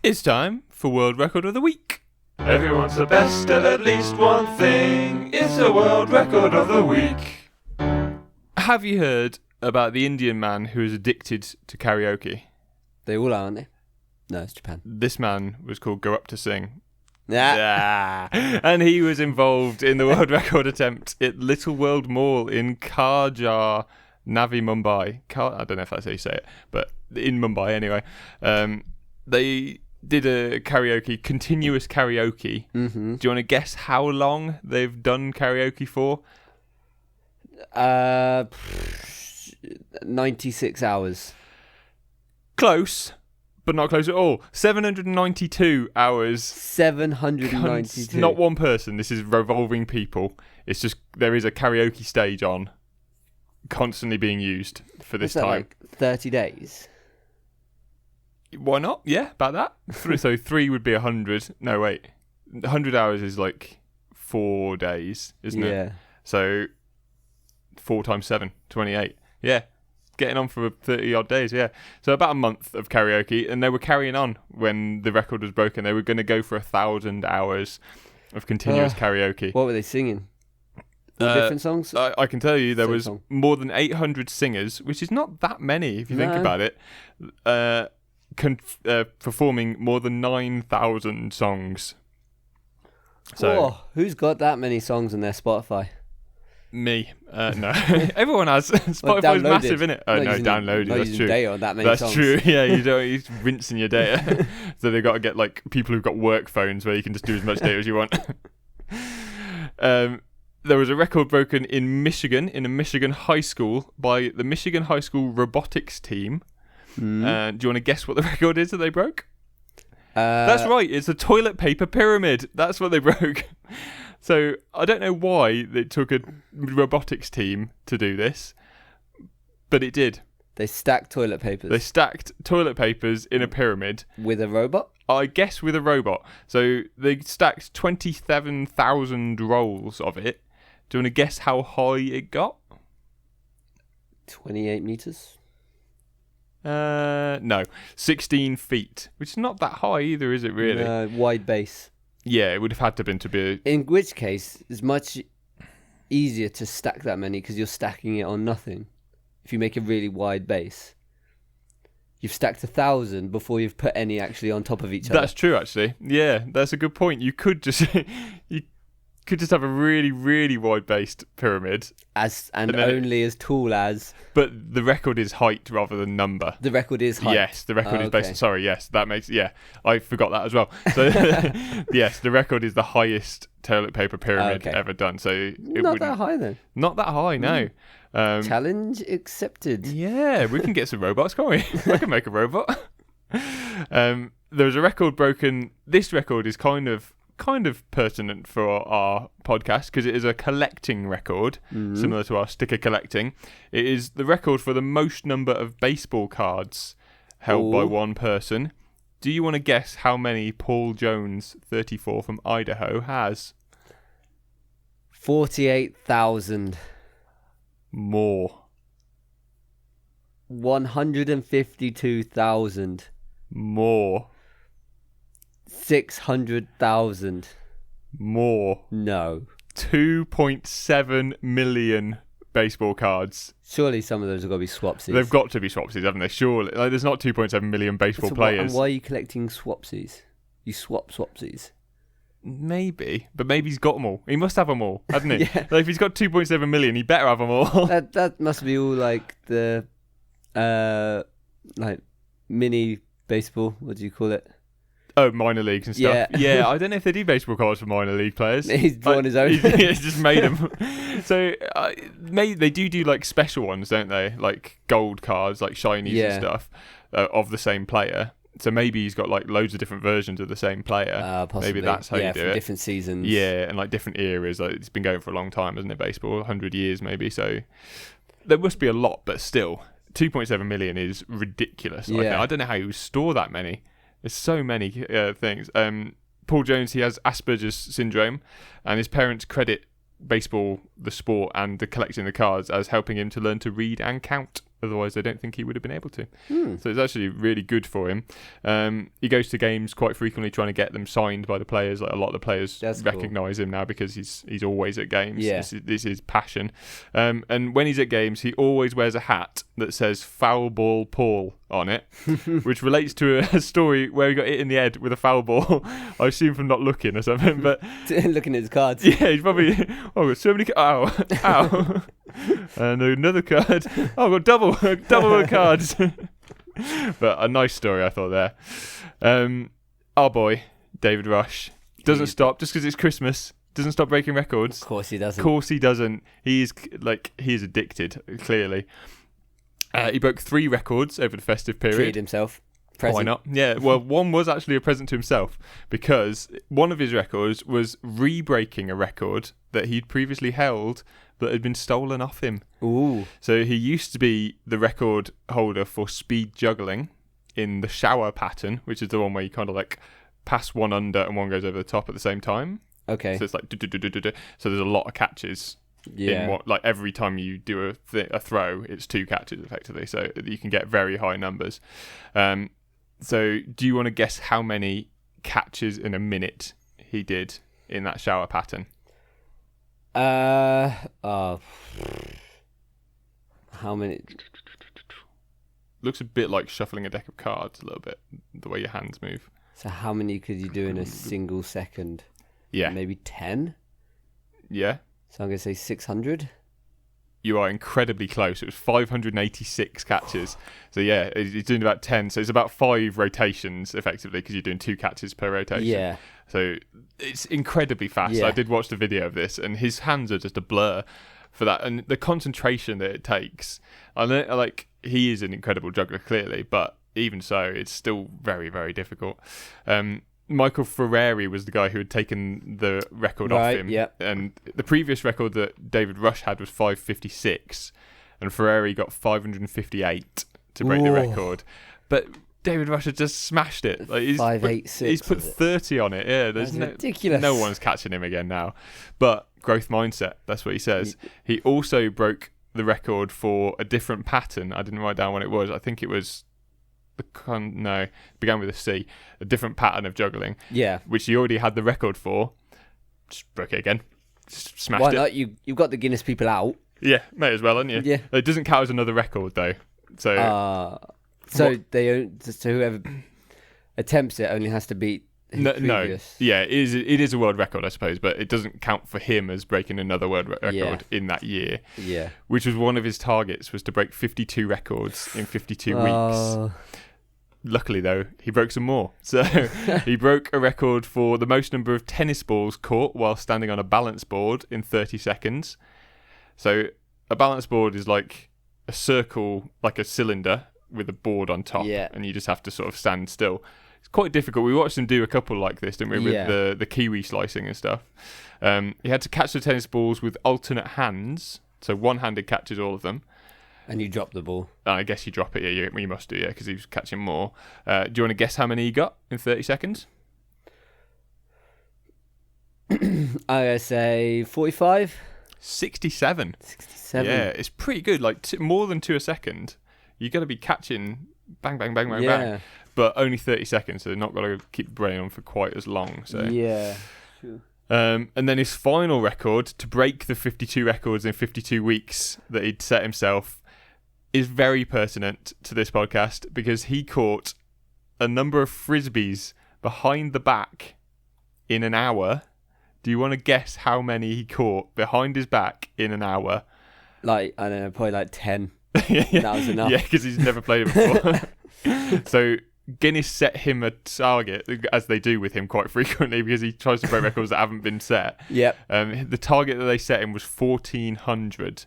It's time for World Record of the Week. Everyone's the best at least one thing. It's a World Record of the Week. Have you heard about the Indian man who is addicted to karaoke? They all are, aren't they? No, it's Japan. This man was called Go Up to Sing. Yeah. And he was involved in the world record attempt at Little World Mall in Karjar, Navi, Mumbai. I don't know if that's how you say it, but in Mumbai anyway. They did a continuous karaoke. Mm-hmm. Do you want to guess how long they've done karaoke for? 96 hours. Close, but not close at all. 792 hours. 792. Not one person. This is revolving people. It's just there is a karaoke stage on, constantly being used for this What's that, time. like 30 days? Why not? Yeah, about that. So 3 would be 100. No, wait. 100 hours is like 4 days, isn't it? Yeah. So 4 times 7, 28. Yeah. Getting on for 30 odd days, yeah. So about a month of karaoke, and they were carrying on when the record was broken. They were going to go for 1,000 hours of continuous karaoke. What were they singing? All different songs? I can tell you there Same was song. more than 800 singers, which is not that many if you think No. about it, performing more than 9,000 songs. So Who's got that many songs on their Spotify? me, no, everyone has. Spotify's massive, isn't it? Oh no, downloaded. That's true. Data on that many That's songs. true. Yeah, you're rinsing your data. So they've got to get like people who've got work phones where you can just do as much data as you want. There was a record broken in Michigan, in a Michigan high school, by the Michigan High School robotics team. Do you want to guess what the record is that they broke? That's right. It's a toilet paper pyramid. That's what they broke. So I don't know why it took a robotics team to do this, but it did. They stacked toilet papers. They stacked toilet papers in a pyramid. With a robot? I guess with a robot. So they stacked 27,000 rolls of it. Do you want to guess how high it got? 28 meters? No. 16 feet. Which is not that high either, is it really? No, wide base. Yeah, it would have had to been to be... In which case, it's much easier to stack that many because you're stacking it on nothing. If you make a really wide base, you've stacked 1,000 before you've put any actually on top of each other. That's true, actually. Yeah, that's a good point. You could just... You could just have a really, really wide-based pyramid. And only as tall as... But the record is height rather than number. The record is height. Yes, the record is based on... Sorry, yes, that makes... Yeah, I forgot that as well. So, yes, the record is the highest toilet paper pyramid ever done. So Not that high, then. Not that high, no. Challenge accepted. Yeah, we can get some robots, can't we? I can make a robot. There was a record broken... This record is kind of pertinent for our podcast because it is a collecting record, similar to our sticker collecting. It is the record for the most number of baseball cards held by one person. Do you want to guess how many Paul Jones, 34 from Idaho, has? 48,000. More. 152,000. More. 600,000. More. No. 2.7 million baseball cards. Surely some of those have got to be swapsies. They've got to be swapsies, haven't they? Surely. Like, there's not 2.7 million baseball players. And why are you collecting swapsies? You swap swapsies. Maybe. But maybe he's got them all. He must have them all, hasn't he? Yeah. Like, if he's got 2.7 million, he better have them all. That must be all like the like mini baseball. What do you call it? Oh, minor leagues and stuff. Yeah, I don't know if they do baseball cards for minor league players. He's drawn his own. He's just made them. So maybe they do like special ones, don't they? Like gold cards, like shinies and stuff of the same player. So maybe he's got like loads of different versions of the same player. Possibly. Maybe that's how you do it. Different seasons. Yeah, and like different eras. Like it's been going for a long time, hasn't it? Baseball, 100 years maybe. So there must be a lot, but still, 2.7 million is ridiculous. Yeah. I don't know how you store that many. There's so many things. Paul Jones, he has Asperger's syndrome, and his parents credit baseball, the sport, and the collecting the cards as helping him to learn to read and count. Otherwise, I don't think he would have been able to. So it's actually really good for him. He goes to games quite frequently trying to get them signed by the players. Like a lot of the players recognise him now because he's always at games. Yeah. This is his passion. And when he's at games, he always wears a hat that says "Foul Ball Paul" on it, which relates to a story where he got hit in the head with a foul ball. I assume from not looking or something, but Looking at his cards. yeah, he's probably got so many. Ow. And another card. Oh, I've got double cards. But a nice story, I thought there. Our boy David Rush doesn't stop just because it's Christmas. Doesn't stop breaking records. Of course he doesn't. Of course he doesn't. He is addicted. Clearly, he broke 3 records over the festive period. Treated himself. Present. Why not? Yeah, well, one was actually a present to himself because one of his records was re-breaking a record that he'd previously held that had been stolen off him. Ooh. So he used to be the record holder for speed juggling in the shower pattern, which is the one where you kind of like pass one under and one goes over the top at the same time. Okay. So it's like do-do-do-do-do. So there's a lot of catches. Yeah. In what, like every time you do a throw, it's 2 catches effectively, so you can get very high numbers. So do you want to guess how many catches in a minute he did in that shower pattern? How many? Looks a bit like shuffling a deck of cards a little bit, the way your hands move. So how many could you do in a single second? Yeah. Maybe 10? Yeah. So I'm going to say 600. You are incredibly close. It was 586 catches. So yeah, he's doing about 10. So it's about 5 rotations effectively because you're doing 2 catches per rotation. Yeah. So it's incredibly fast. Yeah. I did watch the video of this and his hands are just a blur for that. And the concentration that it takes. I know, like, he is an incredible juggler clearly, but even so, it's still very, very difficult. Michael Ferrari was the guy who had taken the record off him. Yep. And the previous record that David Rush had was 556. And Ferrari got 558 to break the record. But David Rush had just smashed it. Like 586. He's put 30 on it. Yeah, there's That's ridiculous. No one's catching him again now. But growth mindset, that's what he says. He also broke the record for a different pattern. I didn't write down what it was. I think it was... it began with a C, a different pattern of juggling, which he already had the record for. Just broke it again, just smashed Why it. not? You've got the Guinness people out. Yeah, may as well, haven't you? Yeah. It doesn't count as another record though. So So whoever attempts it only has to beat his previous. Yeah, it is a world record, I suppose, but it doesn't count for him as breaking another world record in that year. Yeah, which was one of his targets, was to break 52 records in 52 weeks. Luckily, though, he broke some more. So he broke a record for the most number of tennis balls caught while standing on a balance board in 30 seconds. So a balance board is like a circle, like a cylinder with a board on top, and you just have to sort of stand still. It's quite difficult. We watched him do a couple like this, didn't we, with the kiwi slicing and stuff. He had to catch the tennis balls with alternate hands, so one-handed catches all of them. And you drop the ball. I guess you drop it, yeah. You must do, yeah, because he was catching more. Do you want to guess how many he got in 30 seconds? I'm going to say 45? 67. 67. Yeah, it's pretty good. Like, more than 2 a second. You got to be catching bang, bang, bang, bang, bang. But only 30 seconds, so they're not got to keep the brain on for quite as long. So yeah. True. And then his final record, to break the 52 records in 52 weeks that he'd set himself, is very pertinent to this podcast because he caught a number of frisbees behind the back in an hour. Do you want to guess how many he caught behind his back in an hour? Like, I don't know, probably like 10. That was enough. Yeah, because he's never played it before. So Guinness set him a target, as they do with him quite frequently, because he tries to break records that haven't been set. Yep. The target that they set him was 1,400.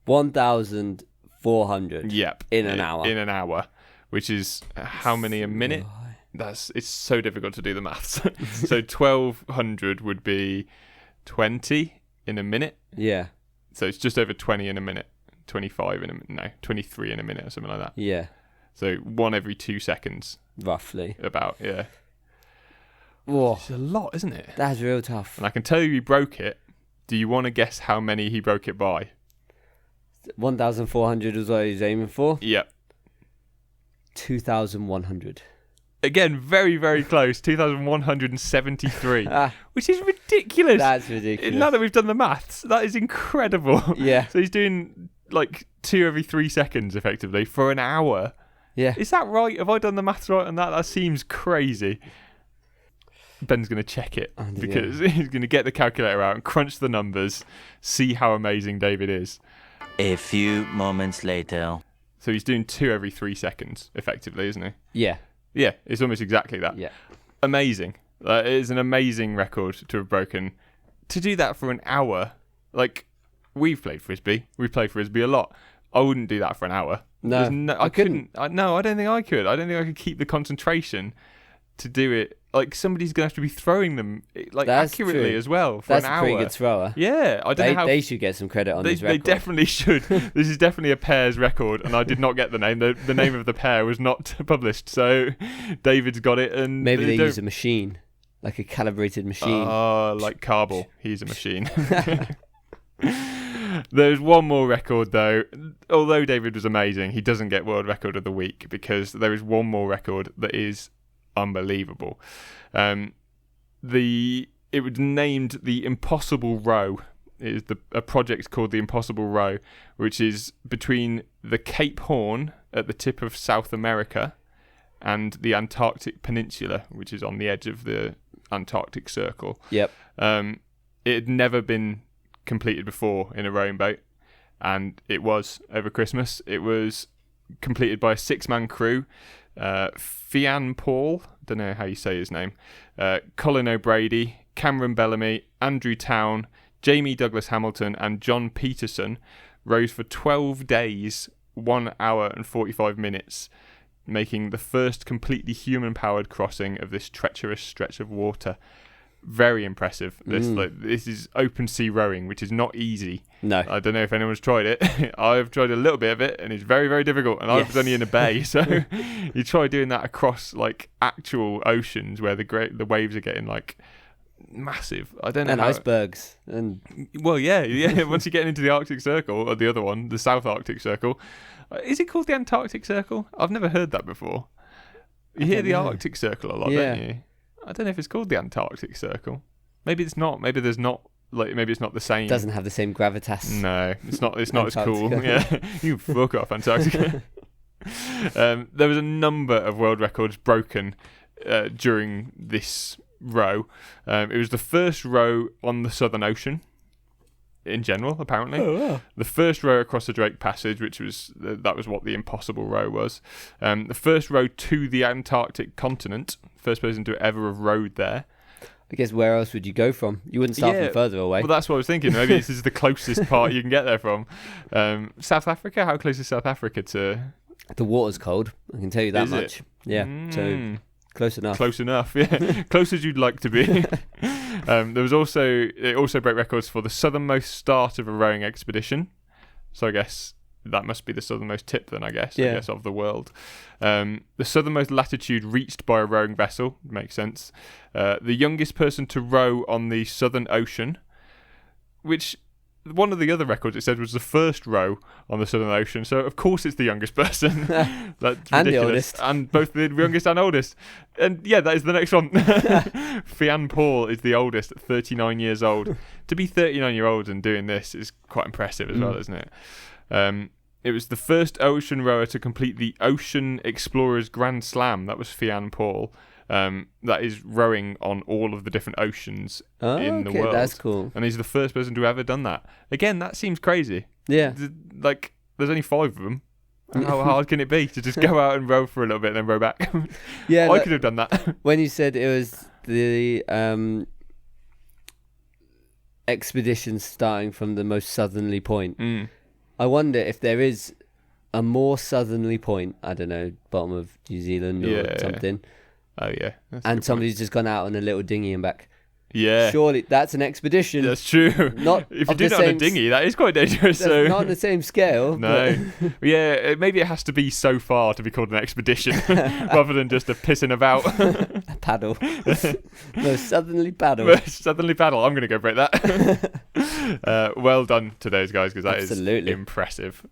1,400. Yep. In an hour. In an hour, which is how many a minute? It's so difficult to do the maths. So 1,200 would be 20 in a minute. Yeah. So it's just over 20 in a minute. 23 in a minute or something like that. Yeah. So 1 every 2 seconds. Roughly. About, yeah. Whoa. It's a lot, isn't it? That's real tough. And I can tell you he broke it. Do you want to guess how many he broke it by? 1,400 was what he was aiming for. Yeah. 2,100. Again, very, very close. 2,173, Ah, which is ridiculous. that's ridiculous. Now that we've done the maths, that is incredible. Yeah. So he's doing like 2 every 3 seconds, effectively, for an hour. Yeah. Is that right? Have I done the maths right on that? That seems crazy. Ben's going to check it because he's going to get the calculator out and crunch the numbers, see how amazing David is. A few moments later. So he's doing 2 every 3 seconds, effectively, isn't he? Yeah. Yeah, it's almost exactly that. Yeah. Amazing. It is an amazing record to have broken. To do that for an hour, like, we've played Frisbee. We've played Frisbee a lot. I wouldn't do that for an hour. No, I couldn't. No, I don't think I could. I don't think I could keep the concentration to do it. Like, somebody's going to have to be throwing them, like, That's accurately true. as well for That's an a hour. pretty good thrower. Yeah, I don't know how... They should get some credit on this They record. definitely should. This is definitely a pairs record, and I did not get the name. The name of the pair was not published, so David's got it. And Maybe they don't- use a machine, like a calibrated machine. like Carball. He's a machine. There's one more record, though. Although David was amazing, he doesn't get World Record of the Week because there is one more record that is unbelievable. It was named the Impossible Row. It is a project called the Impossible Row, which is between the Cape Horn at the tip of South America and the Antarctic Peninsula, which is on the edge of the Antarctic Circle. Yep. It had never been completed before in a rowing boat, and it was over Christmas. It was completed by a 6-man crew. Fian Paul, don't know how you say his name, Colin O'Brady, Cameron Bellamy, Andrew Town, Jamie Douglas Hamilton, and John Peterson rowed for 12 days, 1 hour and 45 minutes, making the first completely human-powered crossing of this treacherous stretch of water. Very impressive. This is open sea rowing, which is not easy. No. I don't know if anyone's tried it. I've tried a little bit of it, and it's very, very difficult. And I was only in a bay, so you try doing that across like actual oceans where the waves are getting like massive. I don't know. And icebergs. And well, yeah. Once you get into the Arctic Circle, or the other one, the South Arctic Circle, is it called the Antarctic Circle? I've never heard that before. You hear the Arctic Circle a lot, don't you? I don't know if it's called the Antarctic Circle. Maybe it's not. Maybe there's not. Like, maybe it's not the same. doesn't have the same gravitas. No, it's not. It's not as cool. Antarctica. Yeah, you fuck off, Antarctica. There was a number of world records broken during this row. It was the first row on the Southern Ocean. In general, apparently. Oh, wow. The first row across the Drake Passage, which was that was what the Impossible Row was. The first row to the Antarctic continent. First person to ever have rowed there. I guess where else would you go from? You wouldn't start from further away. Well, that's what I was thinking. Maybe this is the closest part you can get there from. South Africa? How close is South Africa to... The water's cold, I can tell you that Is much. it? Yeah, so close enough. Close enough, yeah. Close as you'd like to be. It also broke records for the southernmost start of a rowing expedition. So I guess that must be the southernmost tip then, I guess of the world. The southernmost latitude reached by a rowing vessel, makes sense. The youngest person to row on the Southern Ocean, which one of the other records it said was the first row on the Southern Ocean, so of course it's the youngest person. That's And the ridiculous. oldest. And both the youngest and oldest. And yeah, that is the next one. Fian Paul is the oldest at 39 years old. To be 39-year-old and doing this is quite impressive as well, isn't it? It was the first ocean rower to complete the Ocean Explorers Grand Slam. That was Fian Paul. That is rowing on all of the different oceans in the world. That's cool. And he's the first person to have ever done that. Again, that seems crazy. Yeah. Like, there's only 5 of them. How hard can it be to just go out and row for a little bit and then row back? Yeah, I could have done that. when you said it was the expedition starting from the most southerly point, I wonder if there is a more southerly point, I don't know, bottom of New Zealand or something, Oh, yeah. and somebody's just gone out on a little dinghy and back. Yeah. Surely that's an expedition. That's true. Not If you of do the it on a same dinghy, that is quite dangerous. That's So not on the same scale. no. Yeah, maybe it has to be so far to be called an expedition rather than just a pissing about. But a paddle. No, southerly paddle. Suddenly paddle. I'm going to go break that. Well done to those guys because that is Absolutely. impressive.